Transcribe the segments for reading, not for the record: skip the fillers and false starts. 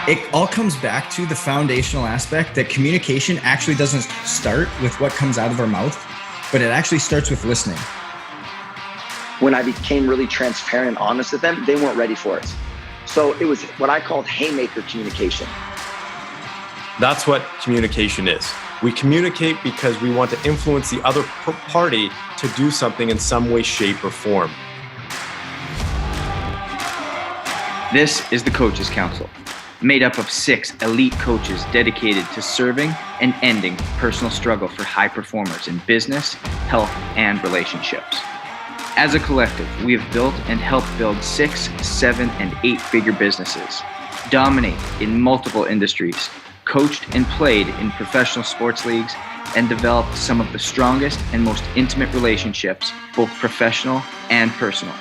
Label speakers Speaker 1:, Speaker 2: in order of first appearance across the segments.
Speaker 1: it all comes back to the foundational aspect that communication actually doesn't start with what comes out of our mouth, but it actually starts with listening.
Speaker 2: When I became really transparent and honest with them, they weren't ready for it. So it was what I called haymaker communication.
Speaker 3: That's what communication is. We communicate because we want to influence the other party to do something in some way, shape, or form.
Speaker 4: This is the Coaches Council, made up of 6 elite coaches dedicated to serving and ending personal struggle for high performers in business, health, and relationships. As a collective, we have built and helped build 6, 7, and 8-figure businesses, dominate in multiple industries, coached and played in professional sports leagues, and developed some of the strongest and most intimate relationships, both professional and personal.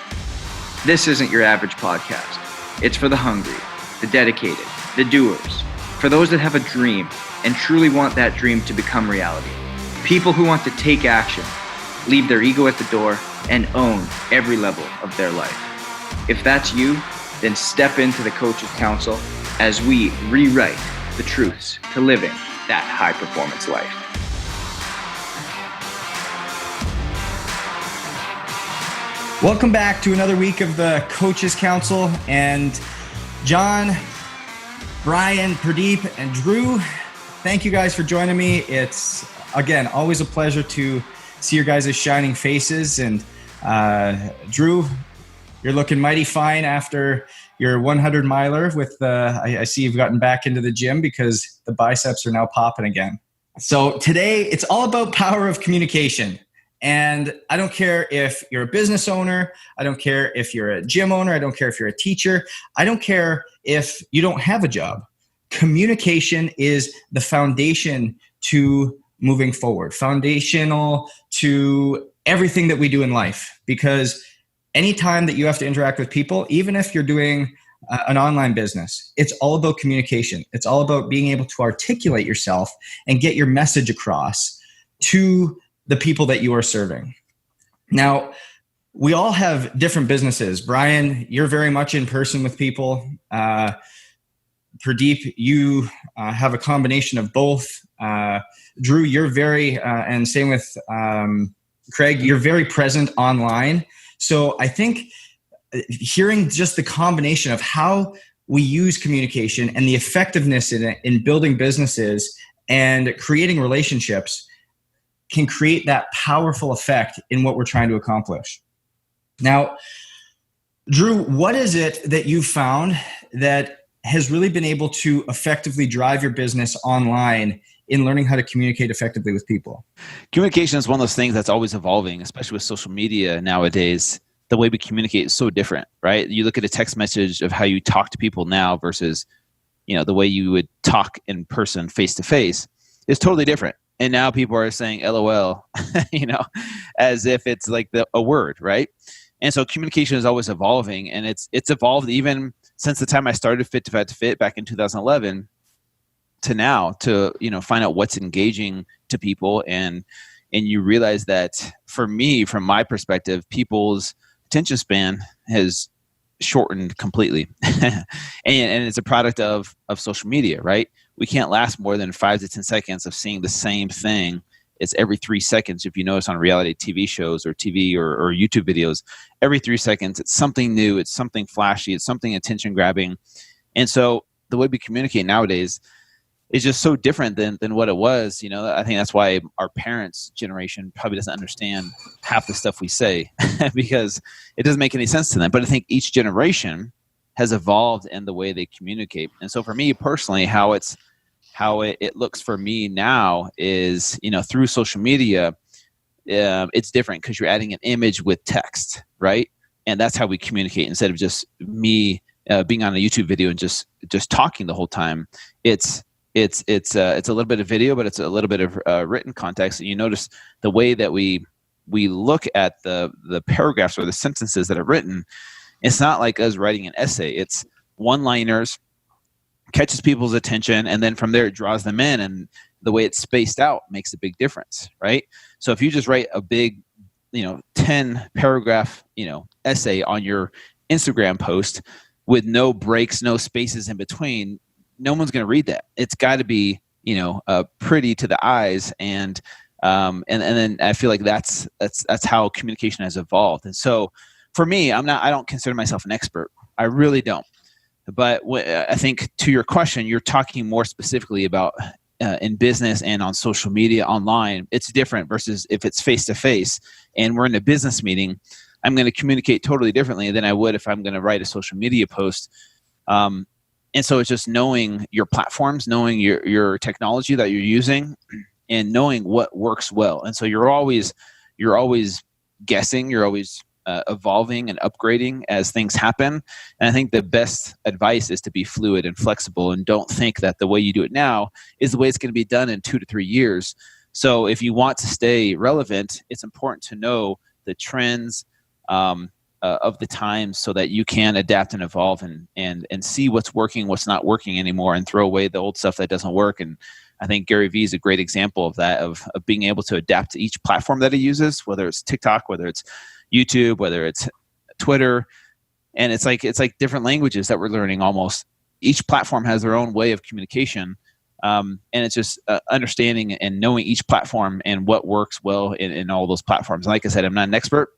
Speaker 4: This isn't your average podcast. It's for the hungry, the dedicated, the doers, for those that have a dream and truly want that dream to become reality. People who want to take action, leave their ego at the door, and own every level of their life. If that's you, then step into the Coaches Council as we rewrite the truths to living that high performance life.
Speaker 1: Welcome back to another week of the Coaches Council. And John, Brian, Pradeep, and Drew, thank you guys for joining me. It's, again, always a pleasure to see your guys' shining faces. And Drew, you're looking mighty fine after your 100 miler with I see you've gotten back into the gym because the biceps are now popping again. So today it's all about power of communication. And I don't care if you're a business owner. I don't care if you're a gym owner. I don't care if you're a teacher. I don't care if you don't have a job. Communication is the foundation to moving forward, foundational to everything that we do in life, because anytime that you have to interact with people, even if you're doing an online business, it's all about communication. It's all about being able to articulate yourself and get your message across to the people that you are serving. Now, we all have different businesses. Brian, you're very much in person with people. Pradeep, you have a combination of both. Drew, you're very, and same with Craig, you're very present online. So I think hearing just the combination of how we use communication and the effectiveness in it in building businesses and creating relationships can create that powerful effect in what we're trying to accomplish. Now, Drew, what is it that you found that has really been able to effectively drive your business online in learning how to communicate effectively with people?
Speaker 5: Communication is one of those things that's always evolving, especially with social media nowadays. The way we communicate is so different, right? You look at a text message of how you talk to people now versus, the way you would talk in person face to face is totally different. And now people are saying LOL, as if it's like a word, right? And so communication is always evolving, and it's evolved even since the time I started Fit to Fat to Fit back in 2011 to now to, find out what's engaging to people. And you realize that for me, from my perspective, people's attention span has shortened completely. and it's a product of social media, right? We can't last more than 5 to 10 seconds of seeing the same thing. It's every 3 seconds. If you notice on reality TV shows or TV or YouTube videos, every 3 seconds, it's something new. It's something flashy. It's something attention grabbing. And so the way we communicate nowadays is just so different than what it was. I think that's why our parents' generation probably doesn't understand half the stuff we say because it doesn't make any sense to them. But I think each generation has evolved in the way they communicate. And so for me personally, how it looks for me now is, through social media, it's different because you're adding an image with text, right? And that's how we communicate instead of just me being on a YouTube video and just talking the whole time. It's a little bit of video, but it's a little bit of written context. And you notice the way that we look at the paragraphs or the sentences that are written. It's not like us writing an essay. It's one-liners, catches people's attention, and then from there it draws them in. And the way it's spaced out makes a big difference, right? So if you just write a big, 10-paragraph, essay on your Instagram post with no breaks, no spaces in between, no one's going to read that. It's got to be, pretty to the eyes. And then I feel like that's how communication has evolved. And so for me, I don't consider myself an expert. I really don't. But I think to your question, you're talking more specifically about in business and on social media, online. It's different versus if it's face-to-face and we're in a business meeting. I'm going to communicate totally differently than I would if I'm going to write a social media post. And so it's just knowing your platforms, knowing your technology that you're using, and knowing what works well. And so you're always guessing, you're always evolving and upgrading as things happen. And I think the best advice is to be fluid and flexible, and don't think that the way you do it now is the way it's going to be done in 2 to 3 years. So if you want to stay relevant, it's important to know the trends of the times so that you can adapt and evolve and see what's working, what's not working anymore, and throw away the old stuff that doesn't work. And I think Gary Vee is a great example of that, of being able to adapt to each platform that he uses, whether it's TikTok, whether it's YouTube, whether it's Twitter. And it's like different languages that we're learning almost. Each platform has their own way of communication. And it's just understanding and knowing each platform and what works well in all those platforms. And like I said, I'm not an expert,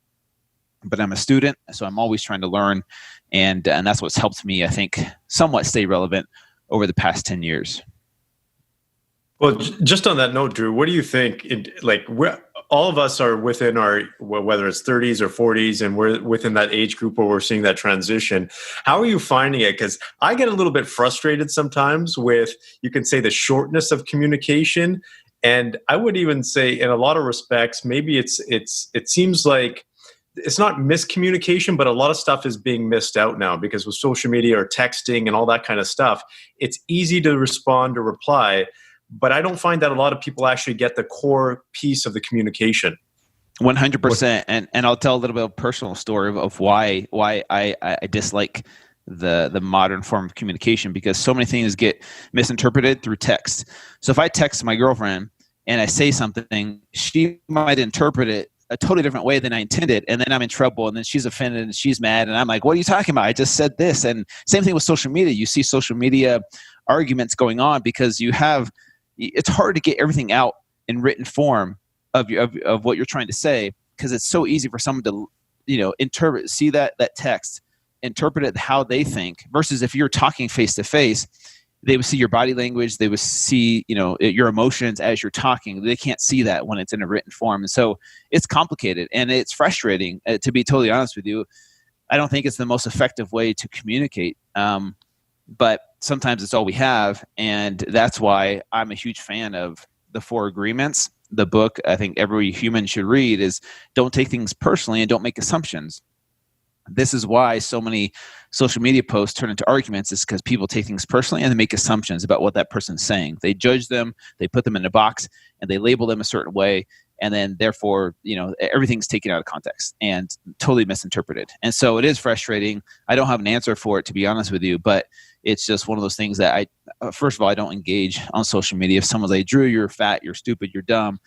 Speaker 5: but I'm a student. So I'm always trying to learn. And that's what's helped me, I think, somewhat stay relevant over the past 10 years.
Speaker 3: Well, just on that note, Drew, what do you think? All of us are within our, whether it's 30s or 40s, and we're within that age group where we're seeing that transition. How are you finding it? Because I get a little bit frustrated sometimes with, you can say, the shortness of communication. And I would even say, in a lot of respects, maybe it seems like it's not miscommunication, but a lot of stuff is being missed out now, because with social media or texting and all that kind of stuff, it's easy to respond or reply. But I don't find that a lot of people actually get the core piece of the communication.
Speaker 5: 100%. And I'll tell a little bit of a personal story of why I dislike the modern form of communication, because so many things get misinterpreted through text. So if I text my girlfriend and I say something, she might interpret it a totally different way than I intended, and then I'm in trouble, and then she's offended and she's mad, and I'm like, what are you talking about? I just said this. And same thing with social media. You see social media arguments going on because it's hard to get everything out in written form of what you're trying to say, because it's so easy for someone to, interpret, see that text, interpret it how they think, versus if you're talking face to face, they would see your body language, they would see, your emotions as you're talking. They can't see that when it's in a written form. And so it's complicated and it's frustrating, to be totally honest with you. I don't think it's the most effective way to communicate. But sometimes it's all we have. And that's why I'm a huge fan of the 4 Agreements. The book I think every human should read is don't take things personally and don't make assumptions. This is why so many social media posts turn into arguments, is because people take things personally and they make assumptions about what that person's saying. They judge them, they put them in a box, and they label them a certain way. And then therefore, everything's taken out of context and totally misinterpreted. And so it is frustrating. I don't have an answer for it, to be honest with you, but it's just one of those things that first of all, I don't engage on social media. If someone's like, Drew, you're fat, you're stupid, you're dumb,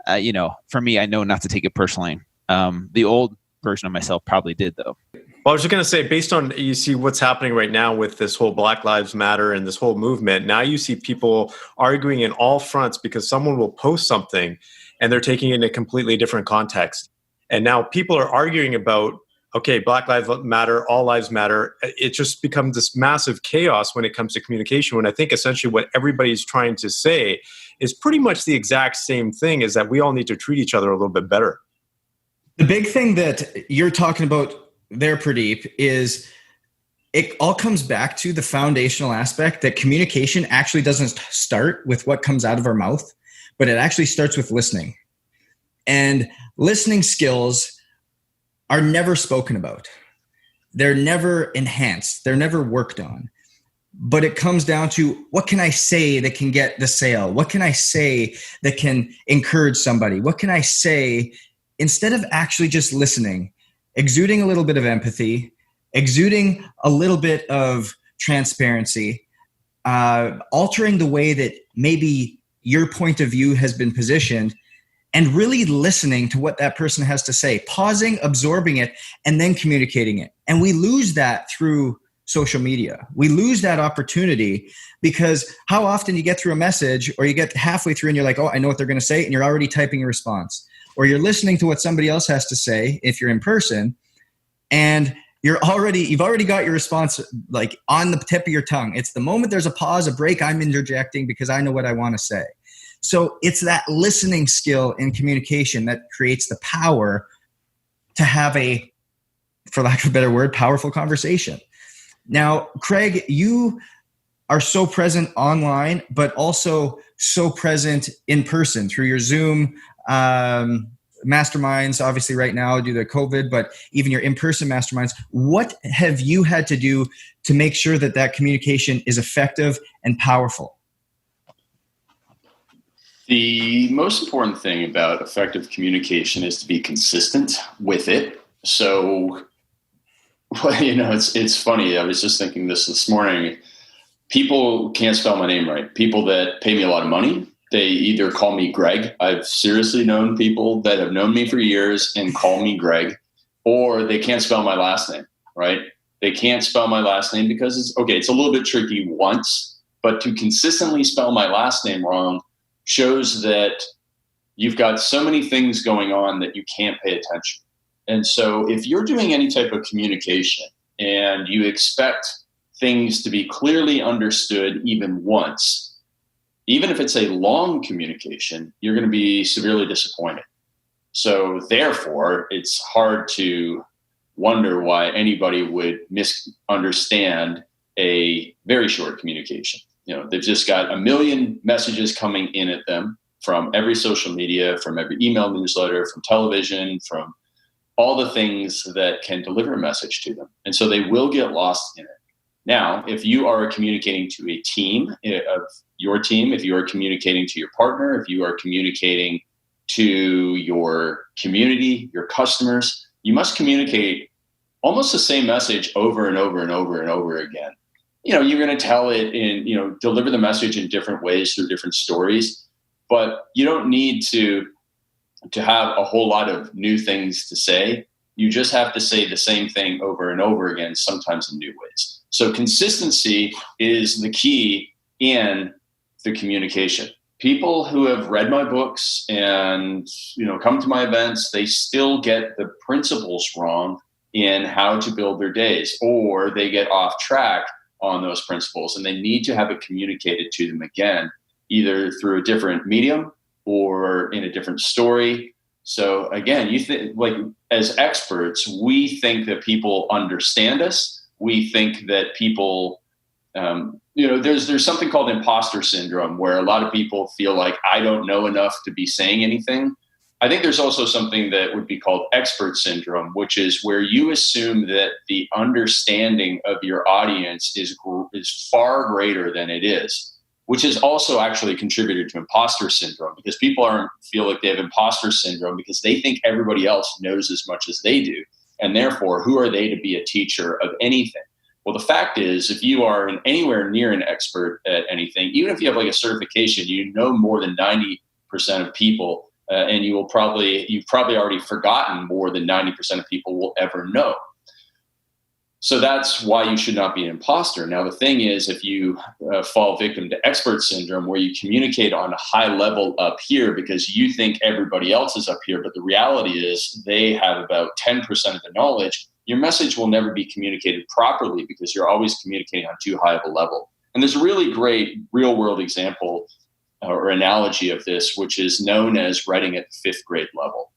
Speaker 5: for me, I know not to take it personally. The old version of myself probably did, though.
Speaker 3: Well, I was just going to say, based on, you see what's happening right now with this whole Black Lives Matter and this whole movement, now you see people arguing in all fronts because someone will post something and they're taking it in a completely different context. And now people are arguing about, okay, Black Lives Matter, all lives matter. It just becomes this massive chaos when it comes to communication, when I think essentially what everybody's trying to say is pretty much the exact same thing, is that we all need to treat each other a little bit better.
Speaker 1: The big thing that you're talking about there, Pradeep, is it all comes back to the foundational aspect that communication actually doesn't start with what comes out of our mouth, but it actually starts with listening. And listening skills are never spoken about. They're never enhanced. They're never worked on. But it comes down to, what can I say that can get the sale? What can I say that can encourage somebody? What can I say, instead of actually just listening, exuding a little bit of empathy, exuding a little bit of transparency, altering the way that maybe your point of view has been positioned, and really listening to what that person has to say, pausing, absorbing it, and then communicating it. And we lose that through social media. We lose that opportunity because how often you get through a message or you get halfway through and you're like, oh, I know what they're going to say. And you're already typing a response, or you're listening to what somebody else has to say if you're in person, and you've already got your response like on the tip of your tongue. It's the moment there's a pause, a break, I'm interjecting because I know what I want to say. So it's that listening skill in communication that creates the power to have a, for lack of a better word, powerful conversation. Now, Craig, you are so present online, but also so present in person through your Zoom masterminds, obviously right now due to COVID, but even your in-person masterminds. What have you had to do to make sure that that communication is effective and powerful?
Speaker 6: The most important thing about effective communication is to be consistent with it. So, well, it's funny. I was just thinking this morning. People can't spell my name right. People that pay me a lot of money, they either call me Greg. I've seriously known people that have known me for years and call me Greg, or they can't spell my last name, right? They can't spell my last name because it's a little bit tricky once, but to consistently spell my last name wrong shows that you've got so many things going on that you can't pay attention. And so if you're doing any type of communication and you expect things to be clearly understood even once, even if it's a long communication, you're going to be severely disappointed. So therefore, it's hard to wonder why anybody would misunderstand a very short communication. They've just got a million messages coming in at them from every social media, from every email newsletter, from television, from all the things that can deliver a message to them. And so they will get lost in it. Now, if you are communicating to a team of your team, if you are communicating to your partner, if you are communicating to your community, your customers, you must communicate almost the same message over and over and over and over again. You're going to tell it in, deliver the message in different ways through different stories, but you don't need to have a whole lot of new things to say. You just have to say the same thing over and over again, sometimes in new ways. So consistency is the key in the communication. People who have read my books and, come to my events, they still get the principles wrong in how to build their days, or they get off track on those principles, and they need to have it communicated to them again, either through a different medium or in a different story. So again, as experts, we think that people understand us. We think that people, there's something called imposter syndrome, where a lot of people feel like I don't know enough to be saying anything. I think there's also something that would be called expert syndrome, which is where you assume that the understanding of your audience is far greater than it is, which is also actually contributed to imposter syndrome, because people feel like they have imposter syndrome because they think everybody else knows as much as they do. And therefore, who are they to be a teacher of anything? Well, the fact is, if you are anywhere near an expert at anything, even if you have like a certification, you know more than 90% of people. And you've probably already forgotten more than 90% of people will ever know. So that's why you should not be an imposter. Now, the thing is, if you fall victim to expert syndrome, where you communicate on a high level up here because you think everybody else is up here, but the reality is they have about 10% of the knowledge, your message will never be communicated properly because you're always communicating on too high of a level. And there's a really great real world example or analogy of this, which is known as writing at the 5th grade level.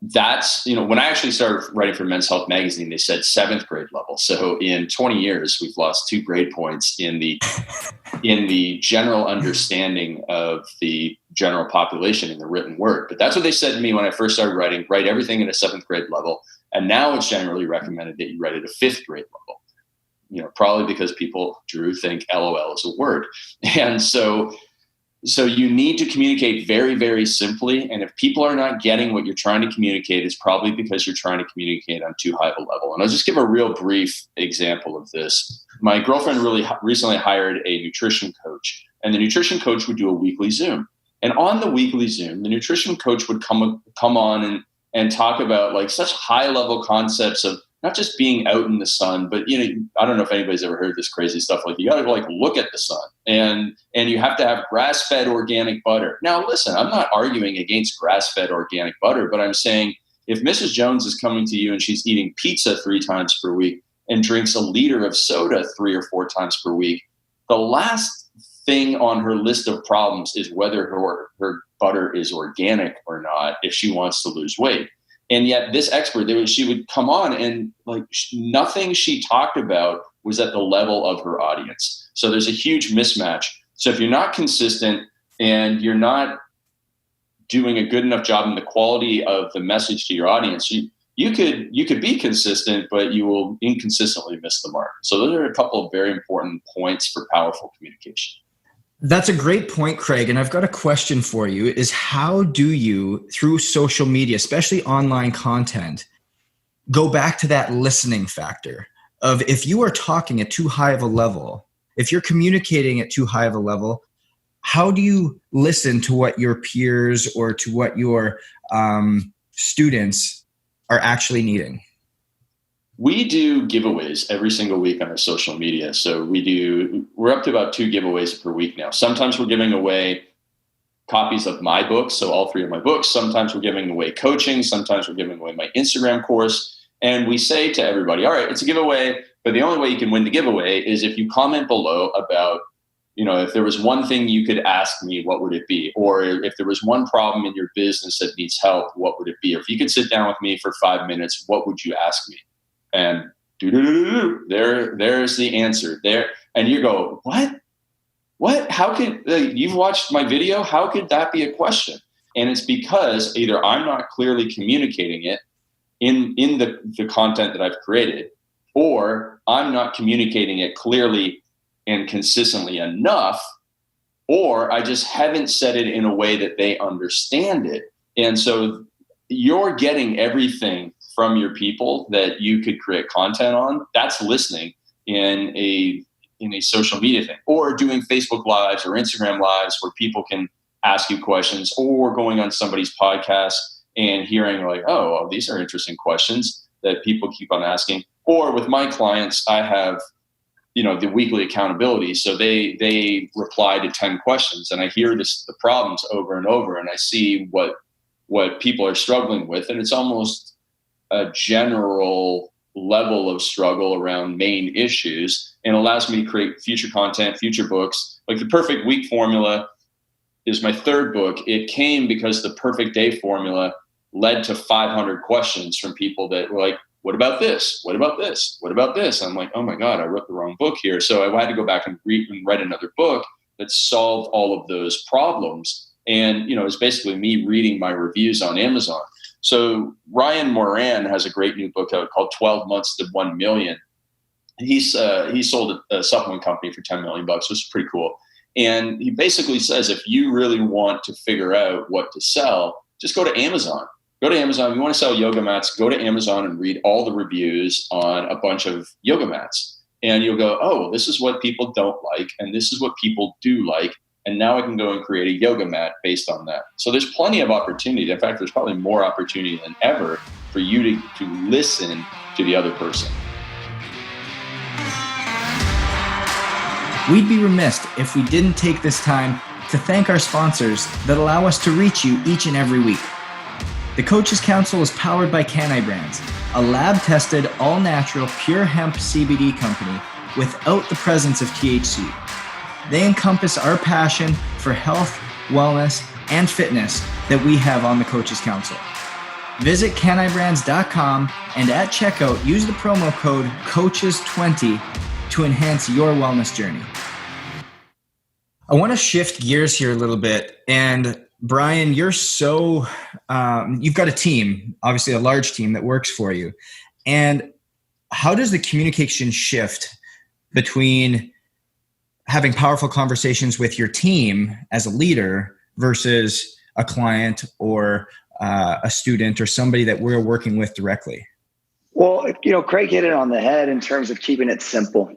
Speaker 6: That's, when I actually started writing for Men's Health magazine, they said 7th grade level. So in 20 years, we've lost 2 grade points in the general understanding of the general population in the written word. But that's what they said to me when I first started writing, write everything at a 7th grade level. And now it's generally recommended that you write at a 5th grade level. Probably because people, Drew, think LOL is a word. And so you need to communicate very, very simply. And if people are not getting what you're trying to communicate, it's probably because you're trying to communicate on too high of a level. And I'll just give a real brief example of this. My girlfriend really recently hired a nutrition coach, and the nutrition coach would do a weekly Zoom. And on the weekly Zoom, the nutrition coach would come on and talk about like such high level concepts of not just being out in the sun, but I don't know if anybody's ever heard this crazy stuff. Like you got to look at the sun, and you have to have grass-fed organic butter. Now, listen, I'm not arguing against grass-fed organic butter, but I'm saying if Mrs. Jones is coming to you and she's eating pizza 3 times per week and drinks a liter of soda 3 or 4 times per week, the last thing on her list of problems is whether her butter is organic or not if she wants to lose weight. And yet this expert, she would come on and nothing she talked about was at the level of her audience. So there's a huge mismatch. So if you're not consistent and you're not doing a good enough job in the quality of the message to your audience, you could be consistent, but you will inconsistently miss the mark. So those are a couple of very important points for powerful communication.
Speaker 1: That's a great point, Craig. And I've got a question for you is how do you, through social media, especially online content, go back to that listening factor of if you are talking at too high of a level, if you're communicating at too high of a level, how do you listen to what your peers or to what your students are actually needing?
Speaker 6: We do giveaways every single week on our social media. So we're up to about 2 giveaways per week now. Sometimes we're giving away copies of my books, so all 3 of my books. Sometimes we're giving away coaching. Sometimes we're giving away my Instagram course. And we say to everybody, all right, it's a giveaway, but the only way you can win the giveaway is if you comment below about, if there was one thing you could ask me, what would it be? Or if there was one problem in your business that needs help, what would it be? Or if you could sit down with me for 5 minutes, what would you ask me? And there's the answer there. And you go, what? How could you've watched my video? How could that be a question? And it's because either I'm not clearly communicating it in the content that I've created, or I'm not communicating it clearly and consistently enough, or I just haven't said it in a way that they understand it. And so you're getting everything from your people that you could create content on. That's listening in a social media thing, or doing Facebook Lives or Instagram Lives where people can ask you questions, or going on somebody's podcast and hearing oh, these are interesting questions that people keep on asking. Or with my clients, I have the weekly accountability. So they reply to 10 questions and I hear the problems over and over, and I see what people are struggling with. And it's almost a general level of struggle around main issues, and allows me to create future content, future books. Like the Perfect Week Formula is my 3rd book. It came because the Perfect Day Formula led to 500 questions from people that were like, what about this? What about this? What about this? I'm like, oh my God, I wrote the wrong book here. So I had to go back and write another book that solved all of those problems. And, it's basically me reading my reviews on Amazon. So Ryan Moran has a great new book out called 12 Months to 1 Million. He sold a supplement company for $10 million, which is pretty cool. And he basically says, if you really want to figure out what to sell, just go to Amazon. Go to Amazon. If you want to sell yoga mats, go to Amazon and read all the reviews on a bunch of yoga mats. And you'll go, oh, this is what people don't like, and this is what people do like. And now I can go and create a yoga mat based on that. So there's plenty of opportunity. In fact, there's probably more opportunity than ever for you to listen to the other person.
Speaker 1: We'd be remiss if we didn't take this time to thank our sponsors that allow us to reach you each and every week. The Coaches Council is powered by Canai Brands, a lab-tested, all-natural, pure hemp CBD company without the presence of THC. They encompass our passion for health, wellness, and fitness that we have on the Coaches Council. Visit canaibrands.com and at checkout, use the promo code COACHES20 to enhance your wellness journey. I want to shift gears here a little bit. And Brian, you're you've got a team, obviously a large team that works for you. And how does the communication shift between having powerful conversations with your team as a leader versus a client or a student or somebody that we're working with directly?
Speaker 2: Well, Craig hit it on the head in terms of keeping it simple.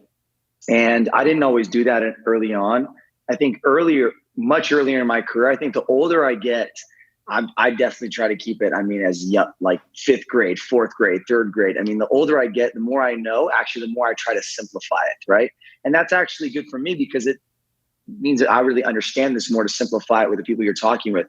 Speaker 2: And I didn't always do that early on. I think much earlier in my career, I think the older I get, I definitely try to keep it, I mean, as young, like 5th grade, 4th grade, 3rd grade. I mean, the older I get, the more I know, actually, the more I try to simplify it, right? And that's actually good for me because it means that I really understand this more to simplify it with the people you're talking with.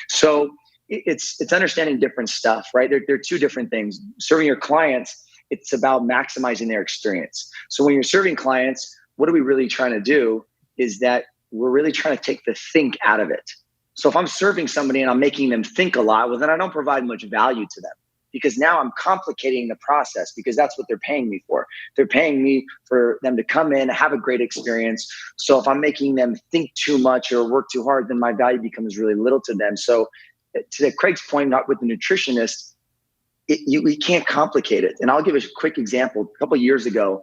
Speaker 2: So it's understanding different stuff, right? They're two different things. Serving your clients, it's about maximizing their experience. So when you're serving clients, what are we really trying to do is that we're really trying to take the think out of it. So if I'm serving somebody and I'm making them think a lot, well, then I don't provide much value to them, because now I'm complicating the process, because that's what they're paying me for. They're paying me for them to come in, have a great experience. So if I'm making them think too much or work too hard, then my value becomes really little to them. So to Craig's point, not with the nutritionist, we can't complicate it. And I'll give a quick example. A couple of years ago,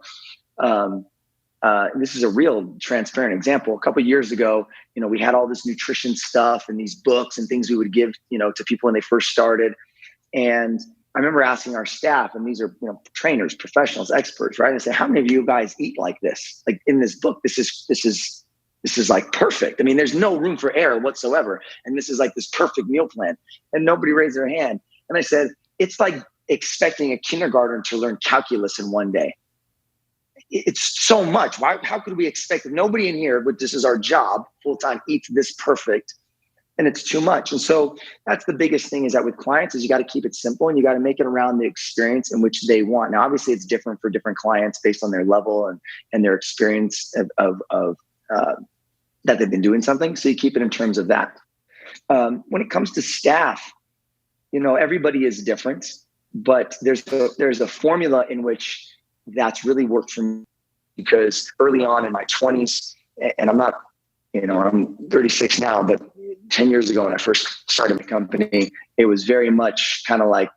Speaker 2: this is a real transparent example. A couple of years ago, we had all this nutrition stuff and these books and things we would give, to people when they first started. And I remember asking our staff, and these are, trainers, professionals, experts, right? I say, how many of you guys eat like this? Like in this book, this is like perfect. I mean, there's no room for error whatsoever. And this is like this perfect meal plan. And nobody raised their hand. And I said, it's like expecting a kindergartner to learn calculus in one day. It's so much. How could we expect that nobody in here, but this is our job full-time, eats this perfect? And it's too much. And so that's the biggest thing, is that with clients is you got to keep it simple, and you got to make it around the experience in which they want. Now, obviously it's different for different clients based on their level and their experience of that they've been doing something. So you keep it in terms of that. When it comes to staff, everybody is different, but there's a formula in which that's really worked for me, because early on in my 20s, and I'm not, I'm 36 now, but 10 years ago when I first started the company, it was very much kind of like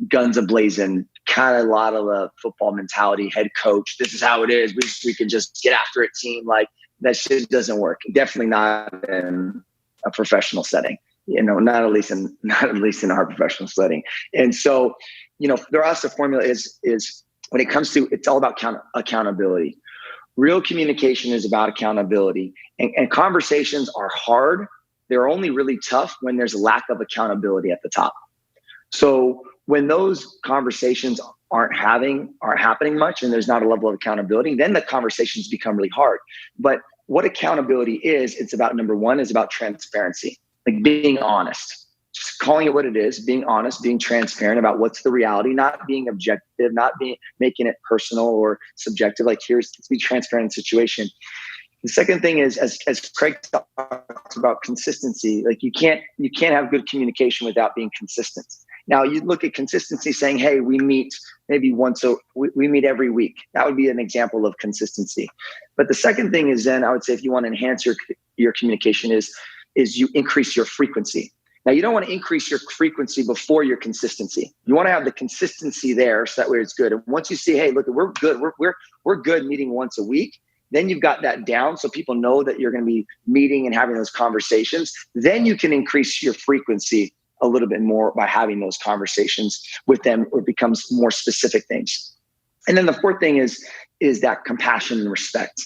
Speaker 2: guns a-blazing, kind of a lot of the football mentality, head coach, this is how it is. We can just get after it, team. Like, that shit doesn't work. Definitely not in a professional setting, not at least in our professional setting. And so, for us, the formula is when it comes to, it's all about accountability. Real communication is about accountability, and conversations are hard. They're only really tough when there's a lack of accountability at the top. So when those conversations aren't happening much, and there's not a level of accountability, then the conversations become really hard. But what accountability is, it's about, number one, is about transparency, like being honest, just calling it what it is, being honest, being transparent about what's the reality, not being objective, not making it personal or subjective. Like, let's be transparent in the situation. The second thing is, as Craig talks about consistency, like you can't have good communication without being consistent. Now, you look at consistency saying, hey, we meet maybe we meet every week. That would be an example of consistency. But the second thing is, then I would say, if you want to enhance your communication, is you increase your frequency. Now, you don't want to increase your frequency before your consistency. You want to have the consistency there, so that way it's good. And once you see, hey, look, we're good. We're good meeting once a week. Then you've got that down, so people know that you're going to be meeting and having those conversations. Then you can increase your frequency a little bit more by having those conversations with them, or it becomes more specific things. And then the fourth thing is that compassion and respect.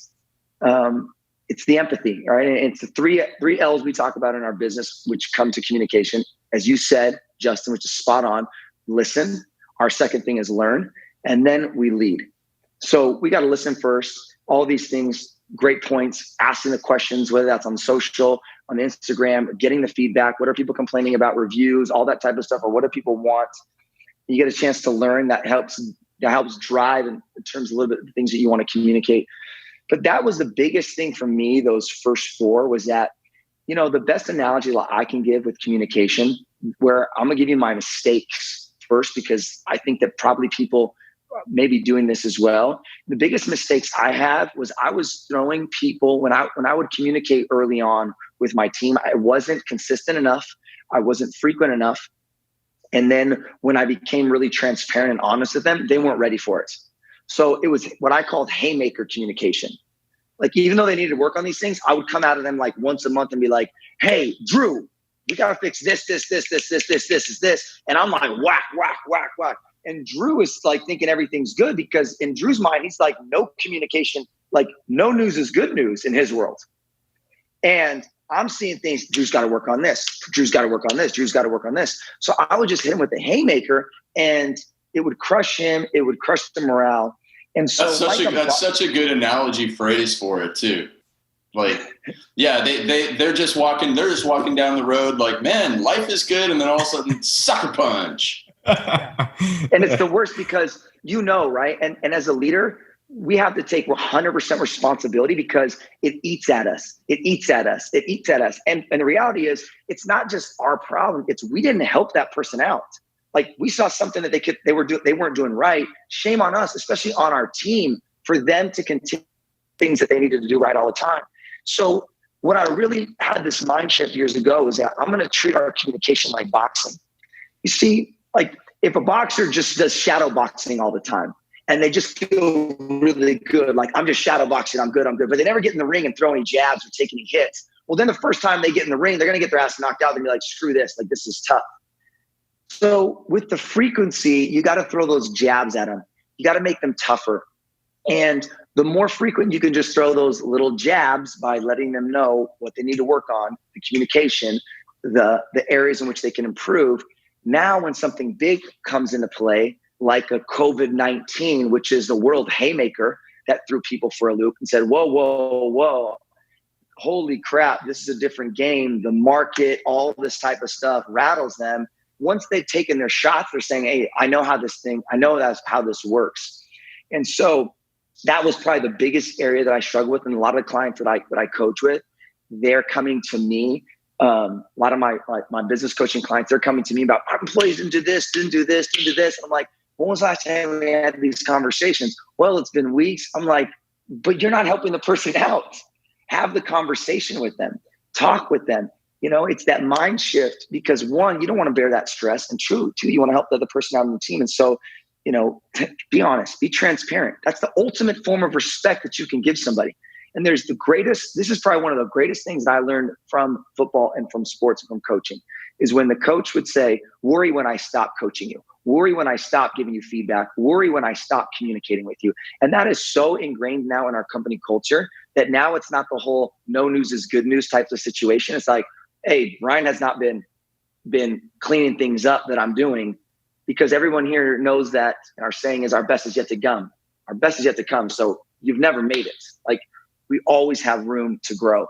Speaker 2: It's the empathy, right? And it's the three L's we talk about in our business, which come to communication. As you said, Justin, which is spot on. Listen. Our second thing is learn, and then we lead. So we got to listen first. All these things, great points, asking the questions, whether that's on social, on Instagram, getting the feedback. What are people complaining about, reviews, all that type of stuff, or what do people want? You get a chance to learn. That helps drive in terms of a little bit of the things that you want to communicate. But that was the biggest thing for me, those first four, was that, the best analogy I can give with communication, where I'm going to give you my mistakes first, because I think that probably people may be doing this as well. The biggest mistakes I have was I was throwing people, when I would communicate early on with my team, I wasn't consistent enough. I wasn't frequent enough. And then when I became really transparent and honest with them, they weren't ready for it. So it was what I called haymaker communication. Like, even though they needed to work on these things, I would come out of them like once a month and be like, hey, Drew, we got to fix this. And I'm like, whack, whack, whack, whack. And Drew is like thinking everything's good, because in Drew's mind, he's like, no communication, like no news is good news in his world. And I'm seeing things. Drew's got to work on this. Drew's got to work on this. Drew's got to work on this. So I would just hit him with the haymaker, and it would crush him. It would crush the morale. And so
Speaker 6: that's such a good analogy phrase for it too. Like, yeah, they're just walking down the road like, man, life is good, and then all of a sudden, sucker punch.
Speaker 2: And it's the worst because right? And as a leader, we have to take 100% responsibility because it eats at us. It eats at us. It eats at us. And the reality is, it's not just our problem. It's we didn't help that person out. Like, we saw something that they weren't doing right. Shame on us, especially on our team, for them to continue things that they needed to do right all the time. So what I really had this mind shift years ago is that I'm going to treat our communication like boxing. You see, like, if a boxer just does shadow boxing all the time and they just feel really good, like, I'm just shadow boxing, I'm good, but they never get in the ring and throw any jabs or take any hits. Well, then the first time they get in the ring, they're going to get their ass knocked out and be like, screw this, like, this is tough. So with the frequency, you got to throw those jabs at them. You got to make them tougher. And the more frequent you can just throw those little jabs by letting them know what they need to work on, the communication, the areas in which they can improve. Now, when something big comes into play, like a COVID-19, which is the world haymaker that threw people for a loop and said, whoa, holy crap, this is a different game. The market, all this type of stuff rattles them. Once they've taken their shots, they're saying, hey, I know that's how this works. And so that was probably the biggest area that I struggle with. And a lot of the clients that I coach with, they're coming to me. A lot of my business coaching clients, they're coming to me about, our employees didn't do this. And I'm like, when was the last time we had these conversations? Well, it's been weeks. I'm like, but you're not helping the person out. Have the conversation with them. Talk with them. It's that mind shift because, one, you don't want to bear that stress. And two, you want to help the other person out on the team. And so, be honest, be transparent. That's the ultimate form of respect that you can give somebody. And this is probably one of the greatest things that I learned from football and from sports and from coaching, is when the coach would say, worry when I stop coaching you, worry when I stop giving you feedback, worry when I stop communicating with you. And that is so ingrained now in our company culture that now it's not the whole no news is good news type of situation. It's like, hey, Ryan has not been cleaning things up that I'm doing, because everyone here knows that our saying is our best is yet to come. Our best is yet to come. So you've never made it. Like, we always have room to grow.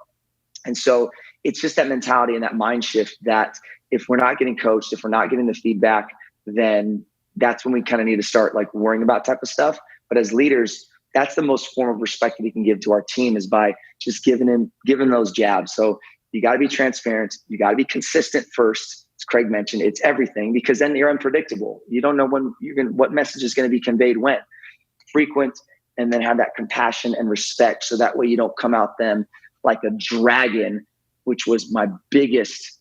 Speaker 2: And so it's just that mentality and that mind shift that if we're not getting coached, if we're not getting the feedback, then that's when we kind of need to start like worrying about type of stuff. But as leaders, that's the most form of respect that we can give to our team, is by just giving those jabs. So you got to be transparent. You got to be consistent first. As Craig mentioned, it's everything, because then you're unpredictable. You don't know what message is going to be conveyed when. Frequent, and then have that compassion and respect, so that way you don't come out them like a dragon, which was my biggest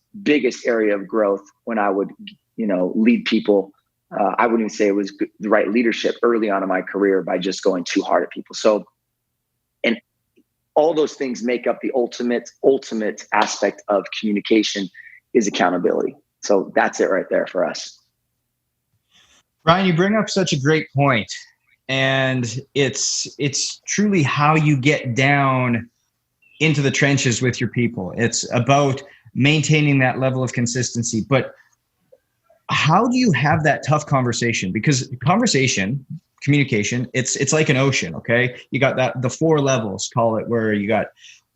Speaker 2: area of growth when I would, lead people. I wouldn't even say it was the right leadership early on in my career by just going too hard at people. So, and all those things make up the ultimate aspect of communication is accountability. So that's it right there for us.
Speaker 1: Ryan, you bring up such a great point. And it's truly how you get down into the trenches with your people. It's about maintaining that level of consistency. But how do you have that tough conversation? Because communication, it's like an ocean, okay? You got the 4 levels, call it, where you got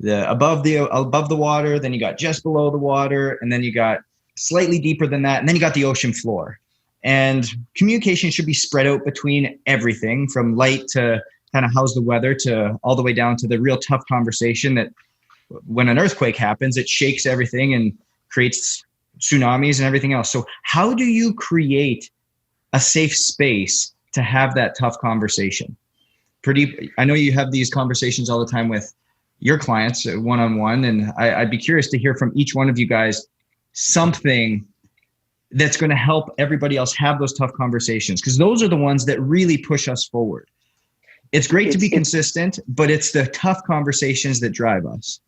Speaker 1: the above the water, then you got just below the water, and then you got slightly deeper than that, and then you got the ocean floor. And communication should be spread out between everything from light to kind of how's the weather to all the way down to the real tough conversation that when an earthquake happens, it shakes everything and creates tsunamis and everything else. So how do you create a safe space to have that tough conversation? I know you have these conversations all the time with your clients one-on-one, and I'd be curious to hear from each one of you guys something that's going to help everybody else have those tough conversations, because those are the ones that really push us forward. It's great to be consistent, but it's the tough conversations that drive us.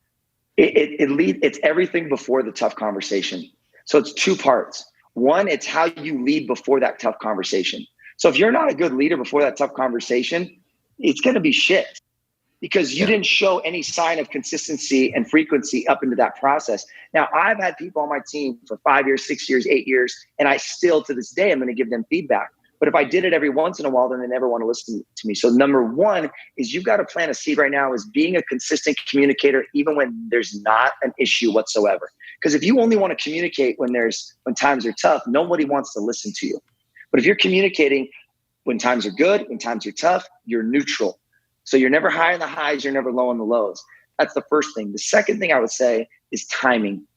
Speaker 2: It's everything before the tough conversation. So it's 2 parts. One, it's how you lead before that tough conversation. So if you're not a good leader before that tough conversation, it's going to be shit. because you didn't show any sign of consistency and frequency up into that process. Now, I've had people on my team for 5 years, 6 years, 8 years, and I still, to this day, I'm going to give them feedback. But if I did it every once in a while, then they never want to listen to me. So number one is you've got to plant a seed right now is being a consistent communicator, even when there's not an issue whatsoever. Because if you only want to communicate when times are tough, nobody wants to listen to you. But if you're communicating when times are good, when times are tough, you're neutral. So you're never high on the highs, you're never low on the lows. That's the first thing. The second thing I would say is timing.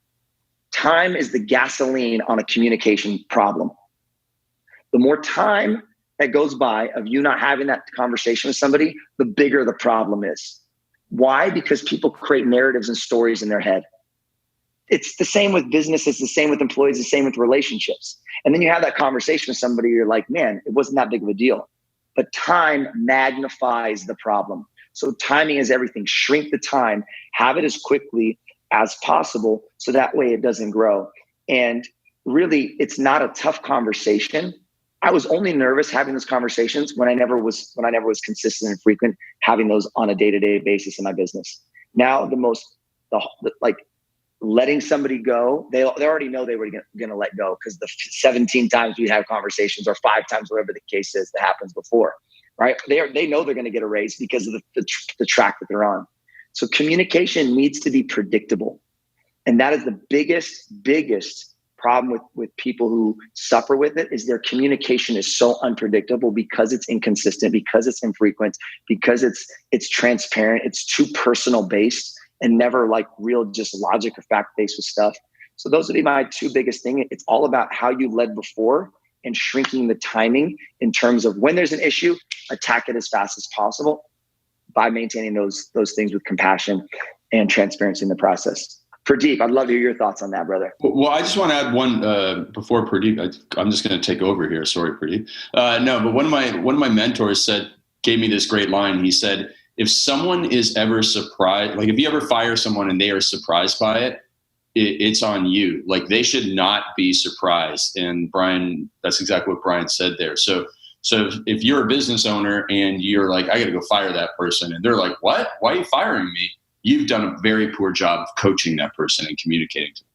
Speaker 2: Time is the gasoline on a communication problem. The more time that goes by of you not having that conversation with somebody, the bigger the problem is. Why? Because people create narratives and stories in their head. It's the same with business. It's the same with employees, the same with relationships. And then you have that conversation with somebody, you're like, man, it wasn't that big of a deal. But time magnifies the problem. So timing is everything. Shrink the time, have it as quickly as possible so that way it doesn't grow. And really, it's not a tough conversation. I was only nervous having those conversations when I never was consistent and frequent having those on a day-to-day basis in my business. Now, letting somebody go, they already know they were going to let go because the 17 times we have conversations or 5 times, whatever the case is, that happens before, right? They know they're going to get a raise because of the track that they're on. So communication needs to be predictable. And that is the biggest problem with people who suffer with it is their communication is so unpredictable because it's inconsistent, because it's infrequent, because it's transparent, it's too personal based and never like real just logic or fact based with stuff. So those would be my 2 biggest things. It's all about how you led before and shrinking the timing in terms of when there's an issue, attack it as fast as possible by maintaining those things with compassion and transparency in the process. Pradeep, I'd love to hear your thoughts on that, brother.
Speaker 6: Well, I just want to add one before Pradeep. I'm just going to take over here. Sorry, Pradeep. No, but one of my mentors gave me this great line. He said, if someone is ever surprised, like if you ever fire someone and they are surprised by it, it's on you. Like they should not be surprised. And Brian, that's exactly what Brian said there. So if you're a business owner and you're like, I got to go fire that person, and they're like, what? Why are you firing me? You've done a very poor job of coaching that person and communicating to them.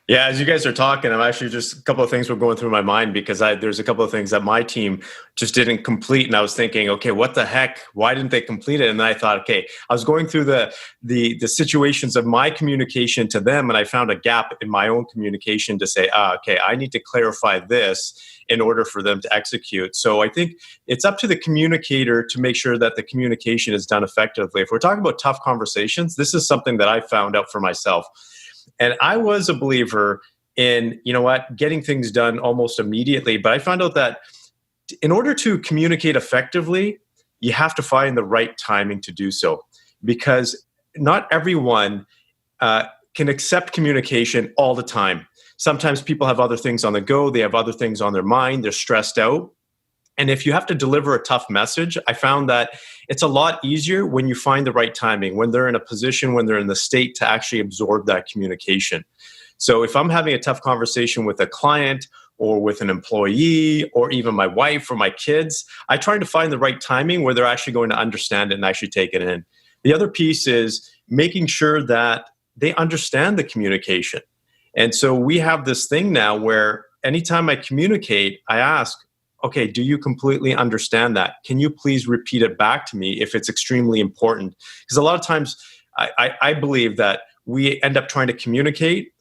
Speaker 3: Yeah, as you guys are talking, I'm actually just a couple of things were going through my mind because there's a couple of things that my team just didn't complete, and I was thinking, okay, what the heck? Why didn't they complete it? And then I thought, okay, I was going through the situations of my communication to them, and I found a gap in my own communication to say, okay, I need to clarify this in order for them to execute. So I think it's up to the communicator to make sure that the communication is done effectively. If we're talking about tough conversations, this is something that I found out for myself. And I was a believer in, getting things done almost immediately. But I found out that in order to communicate effectively, you have to find the right timing to do so. Because not everyone can accept communication all the time. Sometimes people have other things on the go. They have other things on their mind. They're stressed out. And if you have to deliver a tough message, I found that it's a lot easier when you find the right timing, when they're in a position, when they're in the state to actually absorb that communication. So if I'm having a tough conversation with a client or with an employee or even my wife or my kids, I try to find the right timing where they're actually going to understand it and actually take it in. The other piece is making sure that they understand the communication. And so we have this thing now where anytime I communicate, I ask, okay, do you completely understand that? Can you please repeat it back to me if it's extremely important? Because a lot of times I believe that we end up trying to communicate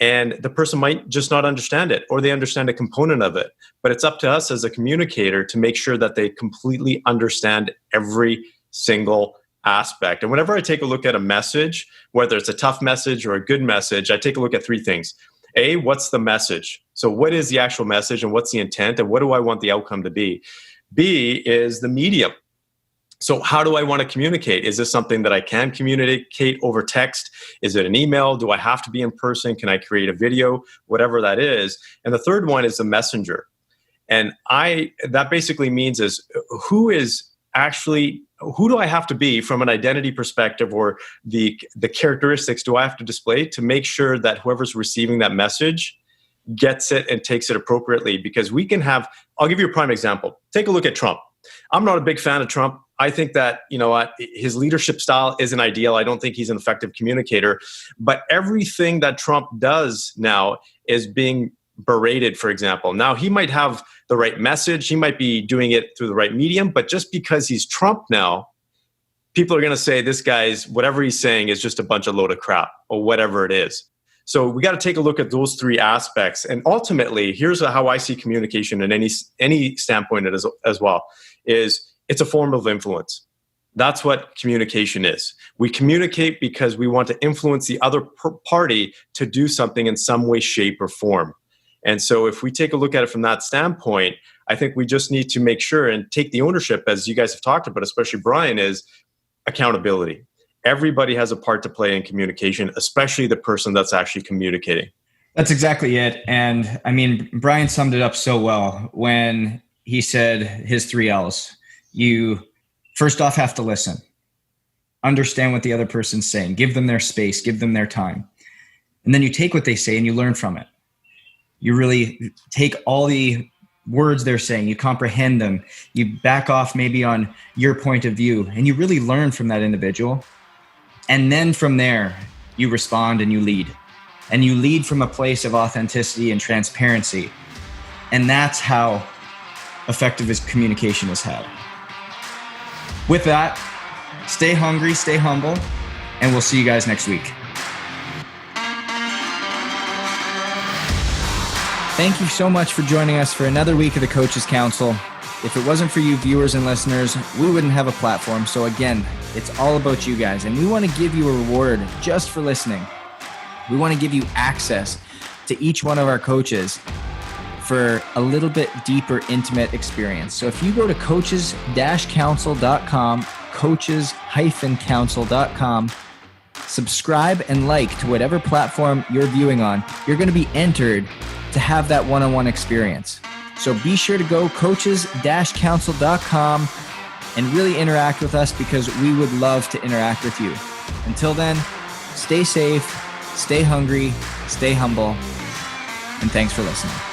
Speaker 3: and the person might just not understand it, or they understand a component of it. But it's up to us as a communicator to make sure that they completely understand every single aspect. And whenever I take a look at a message, whether it's a tough message or a good message, I take a look at 3 things. A, what's the message? So what is the actual message and what's the intent and what do I want the outcome to be? B is the medium. So how do I want to communicate? Is this something that I can communicate over text? Is it an email? Do I have to be in person? Can I create a video? Whatever that is. And the third one is the messenger. And that basically means is who do I have to be from an identity perspective, or the characteristics do I have to display to make sure that whoever's receiving that message gets it and takes it appropriately? Because I'll give you a prime example. Take a look at Trump. I'm not a big fan of Trump. I think that, you know what, his leadership style isn't ideal. I don't think he's an effective communicator. But everything that Trump does now is being berated, for example. Now, he might have the right message. He might be doing it through the right medium. But just because he's Trump now, people are going to say this guy's, whatever he's saying is just a bunch of load of crap or whatever it is. So we got to take a look at those three aspects. And ultimately, here's how I see communication in any standpoint as well, is it's a form of influence. That's what communication is. We communicate because we want to influence the other party to do something in some way, shape, or form. And so if we take a look at it from that standpoint, I think we just need to make sure and take the ownership, as you guys have talked about, especially Brian, is accountability. Everybody has a part to play in communication, especially the person that's actually communicating.
Speaker 1: That's exactly it. And I mean, Brian summed it up so well when he said his 3 L's. You first off have to listen, understand what the other person's saying, give them their space, give them their time. And then you take what they say and you learn from it. You really take all the words they're saying, you comprehend them, you back off maybe on your point of view, and you really learn from that individual. And then from there, you respond and you lead. And you lead from a place of authenticity and transparency. And that's how effective his communication is had. With that, stay hungry, stay humble, and we'll see you guys next week. Thank you so much for joining us for another week of the Coaches Council. If it wasn't for you viewers and listeners, we wouldn't have a platform. So again, it's all about you guys. And we want to give you a reward just for listening. We want to give you access to each one of our coaches for a little bit deeper, intimate experience. So if you go to coaches-council.com, coaches-council.com, subscribe and like to whatever platform you're viewing on, you're going to be entered to have that one-on-one experience. So be sure to go coaches-council.com and really interact with us, because we would love to interact with you. Until then, stay safe, stay hungry, stay humble, and thanks for listening.